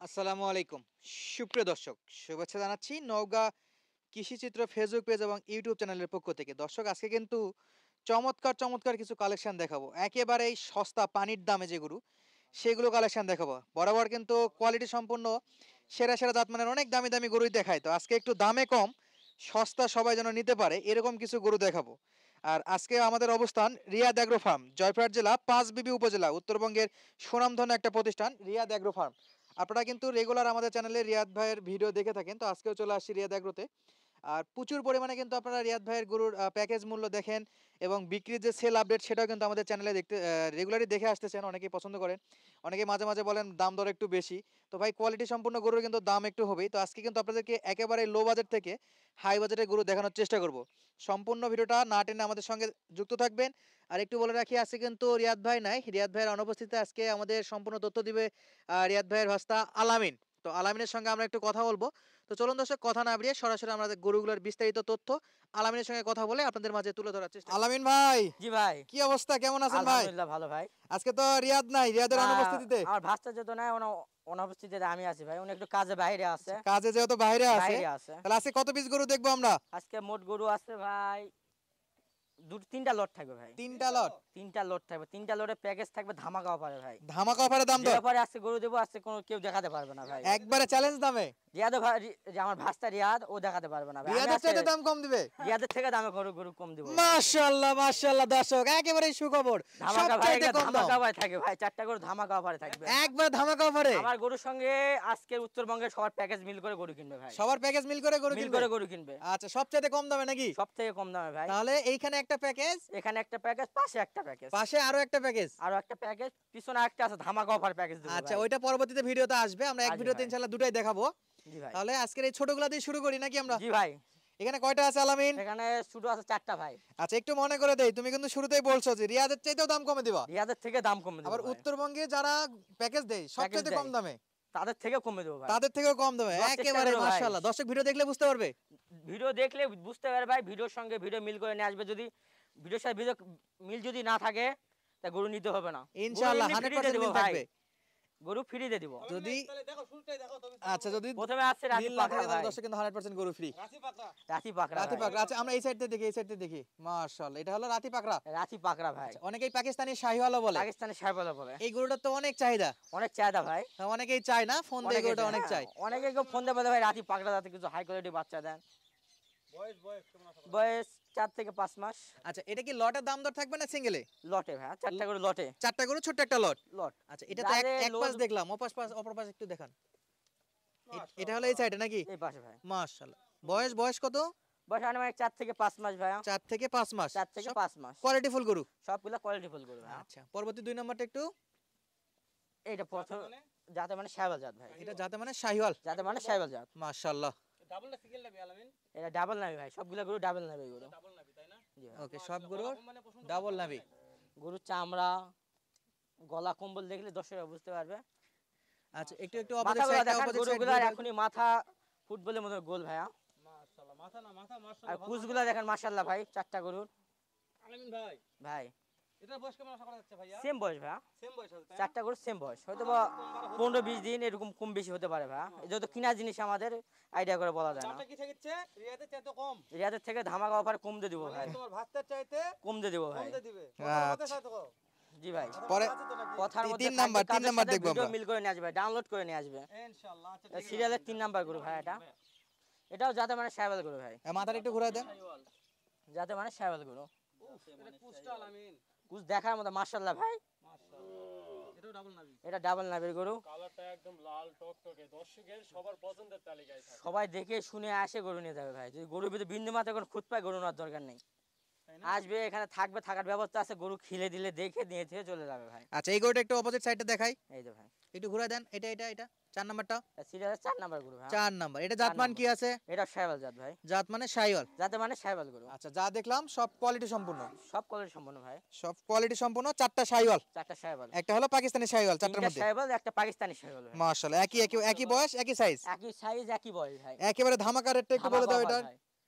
আসসালামু আলাইকুম। সুপ্রিয় দর্শক, শুভেচ্ছা জানাচ্ছি নওগাঁ কৃষিচিত্র ফেসবুক পেজ এবং ইউটিউব চ্যানেলের পক্ষ থেকে। দর্শক আজকে কিন্তু চমৎকার কিছু কালেকশন দেখাবো। একেবারেই সস্তা পানির দামে যেগুলো, সেগুলো কালেকশন দেখাবো। বরাবর কিন্তু কোয়ালিটি সম্পন্ন সেরা জাতমানের অনেক দামি গরুই দেখায়। তো আজকে একটু দামে কম, সস্তা সবাই যেন নিতে পারে এরকম কিছু গরু দেখাবো। আর আজকে আমাদের অবস্থান রিয়াদ অ্যাগ্রো ফার্ম, জয়পুরহাট জেলা পাঁচবিবি উপজেলা, উত্তরবঙ্গের সুনামধন্য একটা প্রতিষ্ঠান রিয়াদ অ্যাগ্রো ফার্ম। আপনারা কিন্তু রেগুলার আমাদের চ্যানেলে রিয়াদ ভাইয়ের ভিডিও দেখে থাকেন, তো আজকেও চলে আসছি রিয়াদ অ্যাগ্রোতে। আর প্রচুর পরিমাণে কিন্তু আপনারা রিয়াদ ভাইয়ের গরুর প্যাকেজ মূল্য দেখেন এবং বিক্রির যে সেল আপডেট সেটাও কিন্তু আমাদের চ্যানেলে দেখতে রেগুলারই দেখে আসতেছেন। অনেকেই পছন্দ করেন, অনেকেই মাঝে বলেন দাম দর একটু বেশি। তো ভাই, কোয়ালিটি সম্পূর্ণ গরুর কিন্তু দাম একটু হবেই। তো আজকে কিন্তু আপনাদেরকে একেবারে লো বাজেট থেকে হাই বাজেটের গরু দেখানোর চেষ্টা করব। সম্পূর্ণ ভিডিওটা না টেনে আমাদের সঙ্গে যুক্ত থাকবেন। আর একটু বলে রাখি, আজকে কিন্তু রিয়াদ ভাই নাই, রিয়াদ ভাইয়ের অনুপস্থিতিতে আজকে আমাদের সম্পূর্ণ তথ্য দিবে রিয়াদ ভাইয়ের ভাস্তা আলামিন। তো আলামিনের সঙ্গে আমরা একটু কথা বলবো। তো চলুন দর্শক, কথা না বাড়িয়ে সরাসরি আমাদের গরুগুলোর বিস্তারিত তথ্য আলামিনের সঙ্গে কথা বলে আপনাদের মাঝে তুলে ধরার চেষ্টা। আলামিন ভাই, জি ভাই। কি অবস্থা, কেমন আছেন ভাই? আলহামদুলিল্লাহ ভালো ভাই। আজকে তো রিয়াদ নাই, রিয়াদের অনুপস্থিতিতে। আমার ভাস্তা যেত না অনুপস্থিতিতে আমি আছি ভাই, উনি একটু কাজে বাইরে আছে। কাজে যেহেতু বাইরে আছে, বাইরে আছে। তাহলে আজকে কত পিস গরু দেখবো আমরা? আজকে মোট গরু আছে ভাই তিনটা লট থাকবে ভাই। তিনটা লট। তিনটা লট থাকবে, তিনটা লটের প্যাকেজ থাকবে ধামাকা অফারে ভাই। ধামাকা অফারে দাম যে দর অফারে আজকে গরু দেবো আজকে কোনো কেউ দেখাতে পারবে না ভাই। একবারে চ্যালেঞ্জ দামে। রিয়াদ ভাই, যে আমার ভাস্তা রিয়াদ, ও দেখাতে পারবে না ভাই। রিয়াদের চাইতে দাম কম দিবে। রিয়াদের থেকে দামে গরু গরু কম দিব। মাশাআল্লাহ দর্শক, একেবারে সুখবর। ধামাকা ভাই, সবচাইতে কম দাম। ধামাকা অফারে থাকবে ভাই। চারটা গরু ধামাকা অফারে থাকবে। একবার ধামাকা অফারে। আমার গরুর সঙ্গে আজকে উত্তরবঙ্গের সবার প্যাকেজ মিল করে গরু কিনবে ভাই। সবার প্যাকেজ মিল করে গরু মিল কিনবে। করে গরু কিনবে। আচ্ছা, সবচাইতে কম দামে নাকি? সবথেকে কম দামে ভাই। তাহলে এইখানে একটা প্যাকেজ, এখানে একটা প্যাকেজ, পাশে একটা প্যাকেজ, পাশে আরো একটা প্যাকেজ, আরো একটা প্যাকেজ, পিছনে একটা আছে ধামাকা অফার প্যাকেজ দেব আচ্ছা ভাই। ওইটা পরবর্তীতে ভিডিওতে আসবে। আমরা এক আসবে ভিডিওতে ভাই। ইনশাআল্লাহ দুটাই দেখাবো। জি ভাই। তাহলে আজকের এই ছোটগুলা দিয়ে শুরু করি নাকি আমরা? জি ভাই। এখানে কয়টা আছে আলামিন? এখানে শুধু আছে চারটা ভাই। আচ্ছা, একটু মনে করে দেই, তুমি কিন্তু শুরুতেই বলছো যে রিয়াদের চাইতেও দাম কমে দিবা। রিয়াদের থেকে দাম কমে দেব আবার ভাই। উত্তরবঙ্গে যারা প্যাকেজ দেয় সবচেয়ে দেয়, কম দামে, তাদের থেকে কমে দেব ভাই। তাদের থেকেও কম দামে দেওয়ার চেষ্টা একেবারে। করবো ভাই। মাশাআল্লাহ, দর্শক ভিডিও দেখলে বুঝতে পারবে। ভিডিও দেখলে বুঝতে পারবে ভাই, ভিডিওর সঙ্গে ভিডিও মিল করে নিয়ে আসবে। যদি ভিডিওর সাথে ভিডিও মিল যদি না থাকে তা গরু নিতে হবে না। ইনশাআল্লাহ গরু এমনি free তে 100% দেব মিল ভাই। থাকবে। গরু ফ্রি দিয়ে দিব। যদি আচ্ছা, যদি প্রথমে আছে রাতি মিল না থাকে পাকড়া তাহলে ভাই। দর্শক কিন্তু 100% গরু ফ্রি। রাতি পাকড়া রাতি ভাই। পাকড়া। আচ্ছা, আমরা এই সাইডটা দেখি, এই সাইডটা দেখি। মাশাআল্লাহ, এটা হলো রাতি পাকড়া। রাতি পাকড়া ভাই। অনেকেই পাকিস্তানি শাহিওয়ালও বলে। পাকিস্তানি সাহেবলা বলে। এই গরুটার তো অনেক চাহিদা। অনেক চাহিদা ভাই। অনেকেই চায় না, ফোন দিয়ে গরুটা অনেক চায়। অনেকে কেউ ফোন দিয়ে বলে ভাই রাতি পাকড়া যাতে কিছু হাই কোয়ালিটি বাচ্চা দেন। বয়স 4 থেকে 5 মাস। আচ্ছা, এটা কি লটের দাম দর থাকবে না সিঙ্গেলে? লটে ভাই, চারটা করে লটে। চারটা গরু, ছোট্ট একটা লট। লট। আচ্ছা, এটা তো এক পাশ দেখলাম, অপর পাশ একটু দেখান। এটা হলো এই সাইডে নাকি? এই পাশে ভাই। মাশাআল্লাহ। বয়স কত? বয়স আনুমানিক 4 থেকে 5 মাস ভাই। 4 থেকে 5 মাস। 4 থেকে 5 মাস। কোয়ালিটি ফুল গরু। সবগুলা কোয়ালিটি ফুল গরু ভাই। আচ্ছা, পরবর্তী 2 নাম্বারটা একটু। এইটা প্রথম জাতে মানে শাইওয়াল জাত ভাই। এটা যাতে মানে শাহিওয়াল। জাতে মানে শাইওয়াল জাত। মাশাআল্লাহ। ডাবল না সিঙ্গেল নাবি আলামিন? এটা ডাবল নাবি ভাই, সবগুলা গরু ডাবল নাবি গরু। ডাবল নাবি তাই না? জি ভাই। ওকে, সব গরু ডাবল নাভি। গরুর চামড়া, গলা কম্বল দেখলে দর্শকরা বুঝতে পারবে। আচ্ছা, একটু অপোজিট মাথাগুলো সাইডটা, দেখেন, অপোজিট গরুগুলার সাইড। এখনই মাথা ফুটবলের মতো গোল ভাইয়া। মাশাআল্লাহ, মাথা না মাথা আর মাশাআল্লাহ। কুচগুলা দেখেন মাশাআল্লাহ ভাই, চারটা গরুর। আলামিন ভাই, ভাই এটার বয়স কেমন আশা করা যাচ্ছে ভাইয়া? সেম বয়স ভাইয়া। সেম বয়স আছে তাই না? চারটা গরু সেম বয়স, হয়তো বা 15-20 দিন এরকম কম বেশি হতে পারে ভাইয়া। যেহেতু কিনা জিনিস আমাদের আইডিয়া করে বলা যায় না। দামটা কি থাকছে? রিয়াদের চাইতে কম। রিয়াদের থেকে ধামাকা অফার কম দিয়ে দিব ভাই। তোমার ভাস্তার চাইতে কম দিয়ে দিব কম ভাই। দিয়ে দিবে। আচ্ছা। কত সাথে কও? জি ভাই। পরে কথার মধ্যে তিন নাম্বার দেখবো ভিডিও আমরা। মিল করে নিয়ে আসবে, ডাউনলোড করে নিয়ে আসবে। ইনশাআল্লাহ। আচ্ছা ঠিক আছে। সিরিয়ালের 3 নাম্বার গরু ভাই এটা। এটাও যাতে মানে শাইওয়াল গরু ভাই। মাথাটা একটু ঘুরায় দেন। যাতে মানে শাইওয়াল গরু। এটা কুচটা আলামিন। কুছ দেখার মতো মাশাআল্লাহ ভাই। মাশাআল্লাহ। এটাও ডাবল নাবি। এটা ডাবল নাভির গরু। কালারটা একদম লাল টকটকে, দর্শকের সবার পছন্দের তালিকায় থাকে। সবাই দেখে শুনে আসে গরু নিয়ে যাবে ভাই। যদি গরুর ভিতরে বিন্দু মাত্র কোনো খুঁত পায়, গরু নেওয়ার দরকার নেই। আসবে, এখানে থাকবে, থাকার ব্যবস্থা আছে। গরু খিলে দিলে দেখে নিয়ে থেকে চলে যাবে ভাই। আচ্ছা, এই গরুটা একটু অপোজিট সাইডটা দেখাই। এই যে ভাই, একটু ঘুরায় দেন। এটা 4 নাম্বারটা। সিরিয়ালের 4 নাম্বার গরু ভাই। 4 নাম্বার। এটা জাতমান কি আছে? এটা শাইওয়াল জাত ভাই। জাত মানে শাহিওয়াল। যাতে মানে শাইওয়াল গরু। আচ্ছা, যা দেখলাম সব কোয়ালিটি সম্পূর্ণ। সব কোয়ালিটি সম্পন্ন ভাই। সব কোয়ালিটি সম্পূর্ণ। 4টা শাহিওয়াল। 4টা শাইওয়াল। একটা হলো পাকিস্তানি শাহিওয়াল, 4টার তিনটা মধ্যে। শাইওয়াল, একটা পাকিস্তানি শাইওয়াল ভাই। মাশাআল্লাহ, একই বয়স, একই সাইজ। একই সাইজ, একই বয়স ভাই। একেবারে ধামাকা রেটটা একটু বলে দাও ধামাকা এটা। offer ভাই।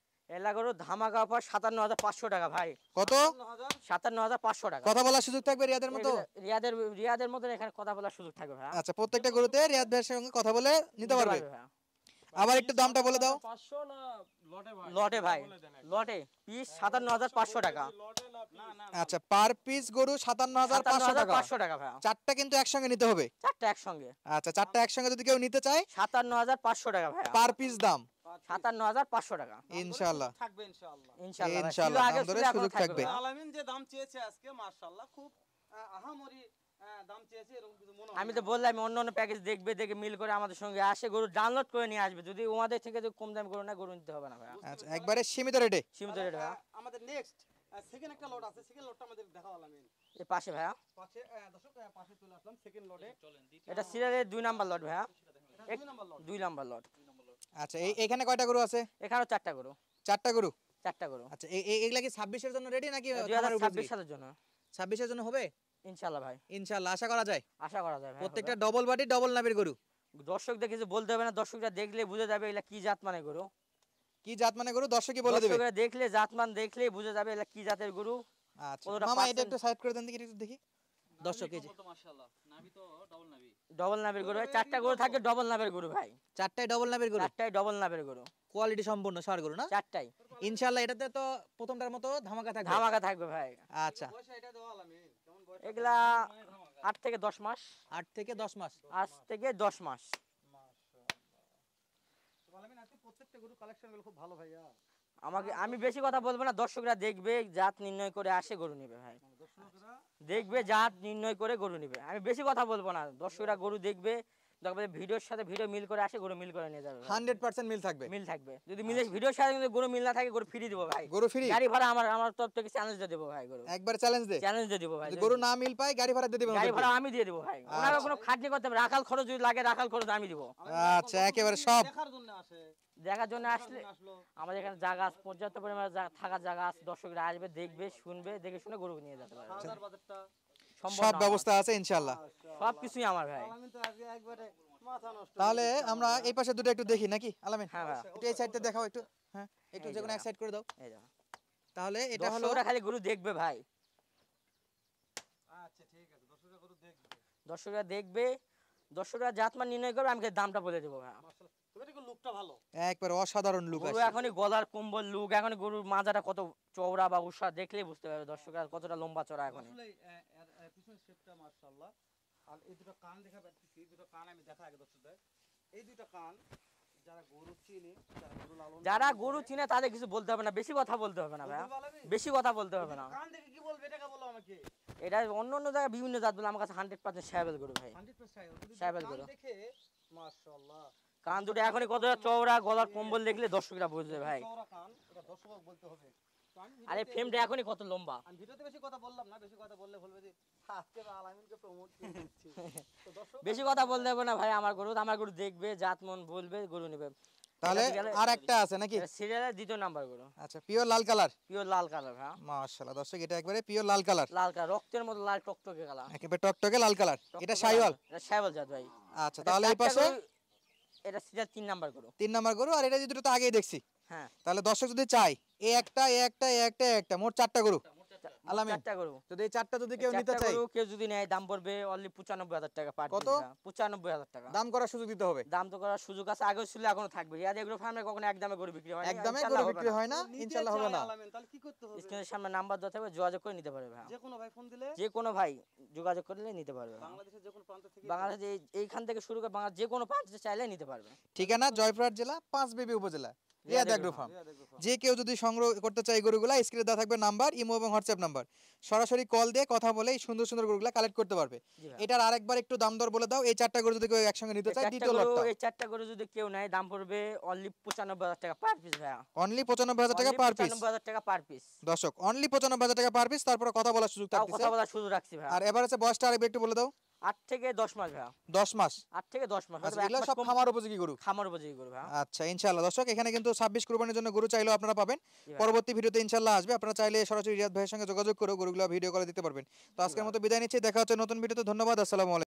এলা গরু ধামাকা অফার 57,500 টাকা ভাই, কত? 57,500 টাকা। কথা বলার সুযোগ থাকবে রিয়াদের মতো? রিয়াদের মধ্যে এখানে কথা বলার সুযোগ থাকবে ভাই। আচ্ছা, প্রত্যেকটা গরুতে রিয়াদ ভাইয়ের সঙ্গে কথা বলে নিতে পারবে। ভাই। আবার একটু দামটা বলে দাও। 500 না লটে ভাই? লটে ভাই, বলে দেন একবার। লটে পিস 57,500 টাকা। লটে না না piece? না আচ্ছা, পার পিস গরু 57,500 টাকা। 57,500 টাকা ভাই, চারটা কিন্তু একসঙ্গে নিতে হবে। চারটা একসঙ্গে আচ্ছা, চারটা একসঙ্গে যদি কেউ নিতে চায় 57,500 টাকা ভাই, পার পিস দাম 57,500 টাকা। ইনশাআল্লাহ। থাকবে ইনশাআল্লাহ। ইনশাআল্লাহ ভাই, ইনশাআল্লাহ, ছিল আগে, দাম দরে ছিল এখনো সুযোগ থাকবে। ভাই। আলামিন যে দাম চেয়েছে আজকে মাশাআল্লাহ খুব আহামরি দাম চেয়েছে এরকম কিছু মনে হয় আমি না। তো বললাম অন্য অন্য প্যাকেজ দেখবে, দেখে মিল করে আমাদের সঙ্গে আসে, গরু ডাউনলোড করে নিয়ে আসবে। যদি ওনাদের থেকে যদি কম দাম গরু না, গরু নিতে হবে না ভাই, আচ্ছা, একবারে সীমিত রেটে। সীমিত তাহলে, রেট ভাই। আমাদের নেক্সট সেকেন্ড একটা লট আছে, সেকেন্ড লটটা আমাদের দেখাও আলামিন। এই পাশে ভাইয়া, পাশে দর্শক পাশে চলে আসলাম সেকেন্ড লটে। এটা সিরিয়ালের 2 নাম্বার লট ভাইয়া, এটা 2 নাম্বার লট। 2 নাম্বার লট। আচ্ছা, এখানে কয়টা গরু আছে? এখানেও 4টা গরু, চারটা গরু। 4টা গরু। আচ্ছা, এগুলা কি 26 এর জন্য রেডি নাকি 2026 সালের জন্য 26 এর জন্য হবে? ইনশাআল্লাহ ভাই, ইনশাআল্লাহ, আশা করা যায়। আশা করা যায় ভাই। প্রত্যেকটা ডবল বডি ডবল নাভির গরু। দর্শকদের কিছু বলতে হবে না, দর্শকরা দেখলে বুঝে যাবে এগুলা কি জাত মানে গরু। কি জাত মানে গরু দর্শকই বলে দেবে। দর্শকরা দেখলে জাতমান দেখলেই বুঝে যাবে এগুলা কি জাতের গরু। আচ্ছা কতটা মামা, এটা percent- একটু সাইড করে দেন দেখি, একটু দেখি। দর্শক এই যে তো মাশাআল্লাহ নাভি তো ডাবল নাভি। ডবল নাভের গরু ভাই, 4টা গরু থাকে ডবল নাভের গরু ভাই, চারটায় ডবল নাভির গরু, 4টাই ডবল নাভের গরু, কোয়ালিটি সম্পূর্ণ ষাঁড় গরু না? 4টাই ইনশাআল্লাহ এটাতে তো প্রথমটার মতো ধামাকা থাকবে। ধামাকা থাকবে ভাই। আচ্ছা, বয়স এটা দাও আলামিন, কেমন বয়স? এগুলা 8 থেকে 10 মাস, 8 থেকে 10 মাস। আজ থেকে 10 মাস। তো আলামিন আজকে প্রত্যেকটা গরু কালেকশন গুলো খুব ভালো ভাইয়া। আমি বেশি কথা বলবো না, দর্শকরা দেখবে জাত নির্ণয় করে আসে গরু নিবে ভাই, দর্শকরা দেখবে জাত নির্ণয় করে গরু নিবে। আমি বেশি কথা বলবো না, দর্শকরা গরু দেখবে, দেখবে ভিডিওর সাথে ভিডিও মিল করে আসে, গরু মিল করে নিয়ে যাবে ভাই। 100% মিল থাকবে। মিল থাকবে, যদি মিলে ভিডিওর সাথে যদি গরু মিল না থাকে গরু ফ্রি দিব ভাই। গরু ফ্রি গাড়ি ভাড়া আমার তরফ থেকে চ্যালেঞ্জ দিয়ে দেবো ভাই, গরু একবার চ্যালেঞ্জ দে। চ্যালেঞ্জ দিয়ে দিব ভাই। যদি গরু না মিল পায় গাড়ি ভাড়া দিয়ে দিবেন গাড়ি ওদেরকে। ভাড়া আমি দিয়ে দিব ভাই, ওনারা কোনো খাটনি করতে হবে না। রাখাল খরচ যদি লাগে রাখাল খরচ আমি দিব। আচ্ছা, একেবারে সব। দেখার জন্য আসে, দেখার জন্য আসলে আসলো। আমাদের এখানে জায়গা আছে, পর্যাপ্ত পরিমাণে থাকার জায়গা আছে, দর্শকরা আসবে, দেখবে, শুনবে, দেখে শুনে গরু নিয়ে যেতে পারবে। খাওয়ার বাজেটটা সম্ভব সব না ব্যবস্থা আছে ইনশাআল্লাহ। সব কিছুই আমার ভাই। আলামিন তো আজকে একবারে মাথা নষ্ট। তাহলে আমরা এই পাশে দুটো একটু দেখি নাকি আলামিন? হ্যাঁ ভাই, একটু এই সাইডটা দেখাও একটু। হ্যাঁ, একটু এই যে কোনো যে এক সাইড করে দাও। এই দেখো। তাহলে এটা হলো দর্শকরা খালি গরু দেখবে ভাই, আচ্ছা ঠিক আছে, দর্শকরা গরু দেখবে। দর্শকরা দেখবে, দর্শকরা জাতমান নির্ণয় করবে, আমি খালি দামটা বলে দেবো ভাই। মাশাআল্লাহ তবে এটা লুকটা ভালো। একবার অসাধারণ লুক গরু আছে। এখনই গলার কম্বল লুক, এখন গরুর মাজাটা কত চওড়া বা উষা দেখলেই বুঝতে পারবে দর্শকরা কতটা লম্বা চড়া এখন। আসলে এর পিছনের শেপটা মাশাআল্লাহ। আর এই দুটো কান দেখা পাচ্ছি, দুটো কান আমি দেখা আগে দর্শকদের। এই দুটো কান যারা গরু চিনে, যারা গরু লালন যারা গরু চিনে তাদের কিছু বলতে হবে না, বেশি কথা বলতে হবে না ভাই, বলতে পারবে? বেশি কথা বলতে হবে না। কান দেখে কি বলবে এটাকে বলো আমাকে। এটা অন্য অন্য জায়গায় বিভিন্ন জাত বলে, আমার কাছে 100% শ্যাবেল গরু ভাই। 100% সাহেবের কান গরু। দেখে মাশাআল্লাহ। কান দুটো এখনই কতটা চওড়া, গলার কম্বল দেখলে দর্শকরা বুঝবে ভাই। চওড়া কান, এটা দর্শক বলতে হবে। তো আমি আরে ভিডিওতে- ফ্রেমটা এখনই কত লম্বা। আমি ভিডিওতে বেশি কথা বললাম না, বেশি কথা বললে বলবে যে আজকে আলামিনকে প্রমোট করে দিচ্ছি। তো দর্শক বেশি কথা বলতে হবে না ভাই, আমার গরু দেখবে, জাত মন বলবে, গরু নেবে। তাহলে এটা গেলে- আর একটা আছে নাকি? সিরিয়ালের 2য় নাম্বার গরু, আচ্ছা, পিওর লাল কালার। পিওর লাল কালার ভাই, মাশাআল্লাহ দর্শক, এটা একবারে পিওর লাল কালার, লাল কালার, রক্তের মতো লাল টকটকে কালার। একেবারে টকটকে লাল কালার। এটা শাইওয়াল। এটা শাইওয়াল জাত ভাই। আচ্ছা, তাহলে এই পাশে এটা সিরিয়াল 3 নাম্বার গরু। 3 নাম্বার গরু, আর এটা দুটো তো আগেই দেখছি। হ্যাঁ, তাহলে দর্শক যদি চায় এই একটা, এই একটা, এই একটা, এই একটা, মোট 4টা গরু। আলামিন, 4টা গরু। যদি এই 4টা যদি কেউ নিতে 4টা চায় গরু কেউ যদি নেয় দাম পড়বে অনলি 95,000 টাকা পার কত? 95,000 টাকা। দাম করার সুযোগ দিতে হবে। দাম তো করার সুযোগ আছে, আগেও ছিল এখনো থাকবে। ইয়াদ এগ্রো ফার্মে কখনো একদমে গরু বিক্রি হয় না, একদমে ইনশাআল্লাহ গরু হবে বিক্রি না। হয় না, নিতে ইনশাআল্লাহ হবে চায় না। আলামিন, তাহলে কি করতে হবে? স্ক্রিনের সামনে নাম্বার দিতে হবে, যোগাযোগ করে নিতে পারবে ভাই। যে কোনো ভাই ফোন দিলে যে কোনো ভাই যোগাযোগ করলে নিতে পারবে। বাংলাদেশের যে কোনো প্রান্ত থেকে বাংলাদেশে এইখান থেকে শুরু করে বাংলাদেশ যে কোনো প্রান্তে চাইলে নিতে পারবে। ঠিকানা জয়পুরহাট জেলা, পাঁচবিবি উপজেলা, রিয়াদ এগ্রো ফার্ম। রিয়া দেখবে ফার্ম। যে কেউ যদি সংগ্রহ করতে চায় এই গরুগুলা, স্ক্রিনে দেওয়া থাকবে নাম্বার, ইমো এবং হোয়াটসঅ্যাপ নাম্বার, সরাসরি কল দিয়ে কথা বলে এই সুন্দর সুন্দর গরুগুলা কালেক্ট করতে পারবে। জি ভাই। এটার আরেকবার একটু দাম দর বলে দাও। এই 4টা গরু যদি কেউ একসঙ্গে নিতে চায়, দ্বিতীয় লটটা এই 4টা গরু যদি কেউ নেয় দাম পড়বে অনলি 95,000 টাকা পার পিস ভাইয়া। অনলি 95,000 টাকা পার পিস। 95,000 টাকা পার পিস। দর্শক, অনলি 95,000 টাকা পার পিস, তারপরে কথা বলার সুযোগ তাও থাকতেছে। কথা বলার সুযোগ রাখছি ভাই। আর এভারেজে বয়সটা আরেকবার একটু বলে দাও। 8 থেকে 10 মাস ভাইয়া, 10 মাস। 8 থেকে 10 মাস। আচ্ছা, অথবা এক এগুলো মাস সব কম- খামার উপযোগী গরু। খামার উপযোগী গরু ভাইয়া। আচ্ছা, ইনশাআল্লাহ দর্শক, এখানে কিন্তু 26 কুরবানির জন্য গরু চাইলেও আপনারা পাবেন। জি ভাই। পরবর্তী ভিডিওতে ইনশাআল্লাহ আসবে, আপনারা চাইলে সরাসরি রিয়াদ ভাইয়ের সঙ্গে যোগাযোগ করে গরুগুলো ভিডিও করে দিতে পারবেন। তো আজকের মতো বিদায় নিচ্ছি, দেখা হচ্ছে নতুন ভিডিওতে। ধন্যবাদ, আসসালামু আলাইকুম।